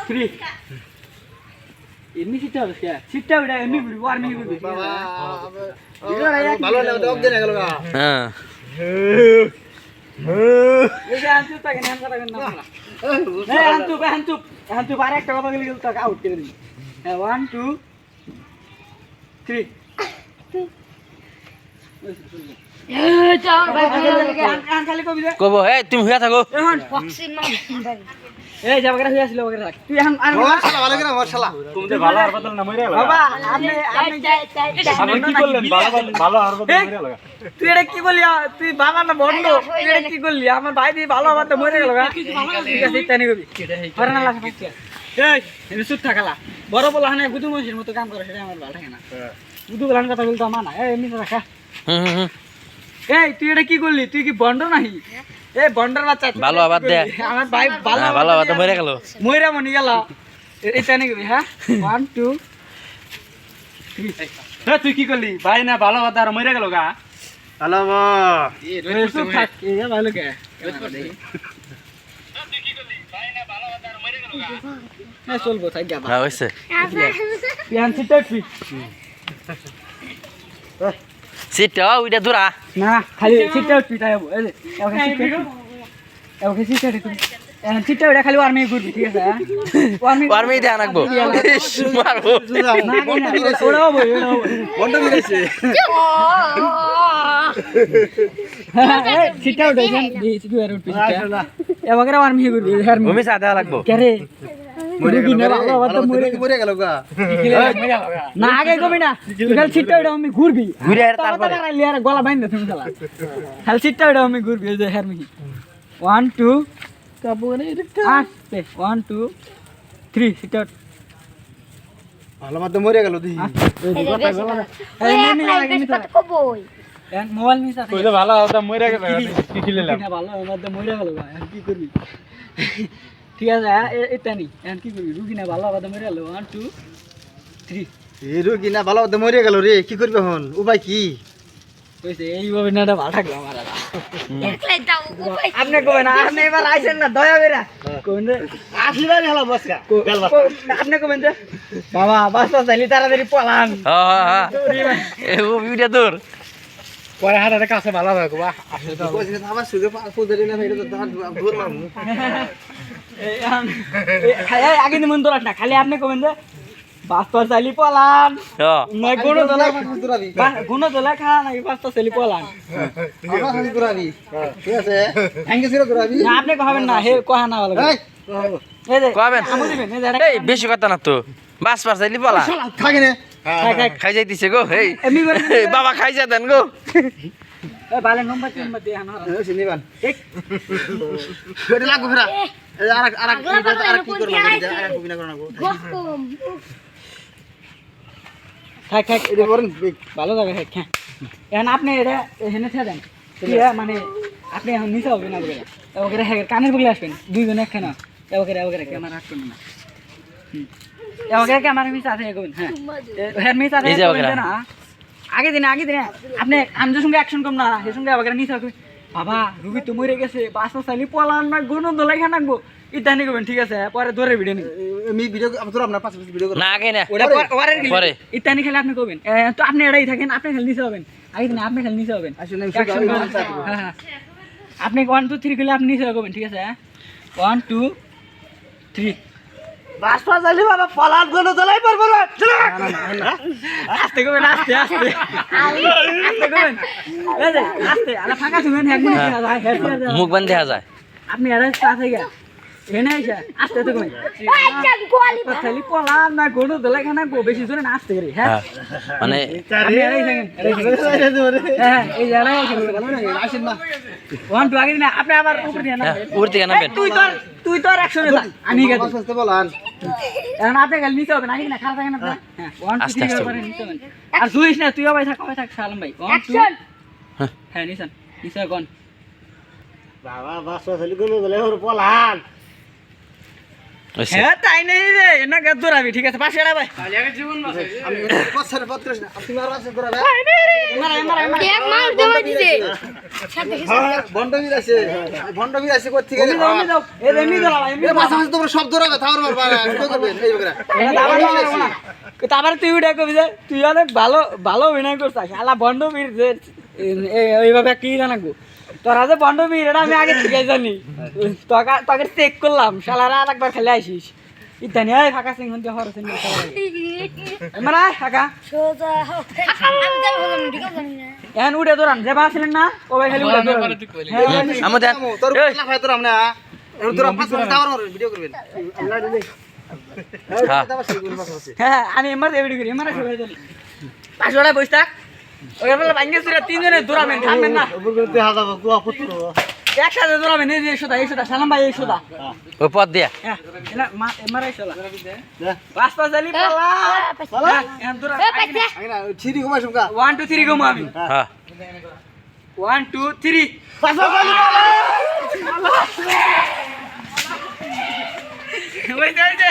3 এমনি সিটটা হবে সিটটা ওটা এমনি ঘুরবো আর এমনি ঘুরবি বাবা ভালো না তো অজ্ঞান হয়ে গেল গা হ্যাঁ এই যে আনতু তাকে নাম কথা কেন না এই আনতু আর একটা কথা বলে গেল তাকে আউট করে দিবি হ্যাঁ 1 2 3 এই যাও ভাই খালি কবি দে কব এই তুমি হইয়া থাকো এখন বক্সিং মার ভাই এই যাবগরা হইয়া ছিল বগরা রাখ তুই এখন আর মাশাআল্লাহ ভালো করে মাশাআল্লাহ তুমি যে ভালো আর বদল না মরে গেল বাবা আপনি আপনি কি করলেন ভালো আর বদল মরে গেল তুই এটা কি বললি তুই বাবা না বন্ধ তুই এটা কি করলি আমার ভাই দি ভালো আমার তো মরে গেল ঠিক আছে এটা নি কবি করে না লাগা এই এনে সুত থাকালা বড় বলা না গুদু মহির মতো কাম করে সেটা আমার ভালো লাগে না গুদু বলার কথা বলতো মানা এই এমনি রাখা এই তুই এটা কি করলি তুই কি বন্ড নাহি এই বন্ডর বাচ্চা ভালো আবার দে আমার ভাই ভালো আবার মরে গেল মইরা মনি গেল এটা নি কবি হ্যাঁ 1 2 3 হ্যাঁ তুই কি করলি ভাই না ভালো কথা আর মরে গেল গা হ্যালো এই সুত থাক এই ভালো কে না চলবো তাই যাবা হ্যাঁ হইছে পিয়ান সিটটা ফি সিটটা ওইটা দূরা না খালি সিটটা ফি তাই এই যে ওকে সিটটা তুমি সিটটা ওটা খালি আর্মি ঘুরবি ঠিক আছে আর্মি দেয়া রাখবো মারবো না ওড়াও বই বন্ধ মিলাইছে এই সিটটা ওটা এই সিটটা আর উঠবি সিটটা এবারে আর্মি ঘুরবি আর্মি ভূমি সাদা লাগবো কে রে মরে মরে গেল গা না আগে কবি না খালি সিটটা ওটা আমি ঘুরবি ঘুরে আর তারপরে লিয়ার গলা বাইন্ধে তুমি শালা খালি সিটটা ওটা আমি ঘুরবি এই যে আর্মি 1 2 কাবুরে আস্তে 1 2 3 সিটটা ভালো মত মরে গেল দি মোবাইল মিস আছে কইলে ভালো কথা মরে গেল কি খিলাম না ভালো আমাদের মরে গেল ভাই কি করবি ঠিক আছে এটা নি এখন কি করবি রুগী না ভালো আমাদের মরে গেল 1 2 3 এই রোগী না ভালো মত মরে গেল রে কি করবে এখন উপায় কি কইছে এইভাবে নাটা ভালো থাকলো আমার আপনি কই না আপনি এবার আইছেন না দয়া করে কোন রে আসিরা হলো বসকা আপনি কইবেন যে বাবা বাস বাস চাইলি তাড়াতাড়ি পলান হ্যাঁ ও ভিডিও দূর পরে হাটার কাছে ভালো হবে বাবা আসলে তো কইছে আমার সুগে ফুদরি না ভাই তো দূর মারমু এই আগে নিমন দরাস না খালি আপনি কইবেন যে বাস বাস চাইলি পলান না গুণ দলা দুরাবি গুণ দলা খা নাকি বাস বাস চাইলি পলান আমার খালি দুরাবি ঠিক আছে আঙ্গে ছিল দুরাবি না আপনি কহাবেন না হে কহা না ভালো এই এই যে কবেন আমু দিবেন এই যে এই বেশি কথা না তো বাস পার চাইলি পালা থাকে না খাই যাইতিছে গো এই এমনি করে বাবা খাই যা দেন গো এ বালে নম্বর দিয়ে আনো সিনিবান এক এটা লাগো ফেরা আর কি করব আর কবি না করব থাক থাক এটা বলেন ভালো জায়গা থাক হ্যাঁ এখন আপনি এটা হেনে ছেড়ে দেন মানে আপনি এখন নিচে হবে না বলে ওকে হ্যাঁ কানের বগলে আসবেন দুইজন একখানা ওকে ক্যামেরা রাখবেন না ওকে ক্যামেরা মিস আছে এগোবেন হ্যাঁ হ্যাঁ মিস আছে না আগে দিনে আপনি আমাদের সঙ্গে অ্যাকশন কম না এর সঙ্গে ওকে নিচে হবে বাবা রুবি তো মরে গেছে বাসা চাইলি পলান না গুণ দলাই খা নাকবো ইতানি করবেন ঠিক আছে পরে ধরে ভিডিও নিন আমি ভিডিও তোর আপনার পাশে ভিডিও করব না আগে না ওটা পরে ইতানি খেলে আপনি করবেন তো আপনি এটাই থাকেন আপনি খেলে নিচে হবেন আগে দিনে আপনি খেলে নিচে হবেন আসলে হ্যাঁ আপনি 1 2 3 খেলে আপনি নিচে করবেন ঠিক আছে 1 2 3 বাস পাস আইলি বাবা পলাদ গনো দলাই পারবো না চলো আস্তে করবেন আস্তে করবেন এই যে আস্তে আলা ফাঁকা শুনেন এক মিনিট মুখ বন্ধ দেখা যায় আপনি এরা সাথে গিয়া এনে আইসা আস্তে তো কই খালি পলান না গোনো দলাই খানা গো বেশি জোরে না আস্তে করে হ্যাঁ মানে আপনি এরাই থাকেন হ্যাঁ এই জায়গায় আসেন না 1 2 আগে না আপনি আবার উপরে দিয়ে না উপর থেকে নামবেন তুই তো অ্যাকশনে থাক আমি গেছি বাস বলান এখন আপনি খালি নিচে হবেন আগে না খারাপ থাকেন আপনি হ্যাঁ 1 2 3 করে নিচে হবেন আর দুইস না তুইও ভাই থাক সালাম ভাই 1 2 হ্যাঁ নিচে কোন বাবা বাস পাস আইলি গনো দলাই ওর পলান হইছে। হ্যাঁ তাই নেই রে এনা গাদ দৌড়াবি ঠিক আছে পাশে ভাই আমি পছন্দ পত্র তুমি আর আছে ধরা এক মাস দেওয়া দিছে সাথে ভন্ডবীর আছে ভন্ডবীর আছে কই থেকে এমনি দাও এমনি দাও এমনি এ মাঝে তোমরা সব ধরাবে থাওর মারবা না কি করবে এই বকরা তারপরে তুই উঠে কবি যে তুই অনেক ভালো ভালো অভিনয় করছিস শালা বন্ডবীর যে এইভাবে কি জানাগো তোরা যে বন্ডবীর এটা আমি আগে থেকে জানি তোকে চেক করলাম শালারা আর একবার খেলে আসিস ইতানি আয় ফাঁকা সিং হতে হরছেন এমরা ফাঁকা সোজা আমি যাব ঠিক আছে না এখন উঠে দৌড়ান যে বাসলেন না ওই খালি উঠে দৌড়ান আমু দেন তোর না ভাই তোর আমরা এর তোর পাঁচ মিনিট টাওয়ার মারবেন ভিডিও করবেন হ্যাঁ আমি এমআর এভিডি করি এমআর সবাই জানি পাঁচশোটা বসে থাক ওই বেলা ভাঙ্গে সুরে তিনজনে দৌড়াবেন থামবেন না একসাথে দৌড়াবেন এই যে এই সোদা সালাম ভাই এই সোদা ওই পথ দিয়া হ্যাঁ এমআর এই সোদা রাস্তা চালি পালা এখন দৌড়া আগে না ছিড়ি ঘুমাই শুনকা 1 2 3 গো আমি হ্যাঁ 1 2 3 ওই যে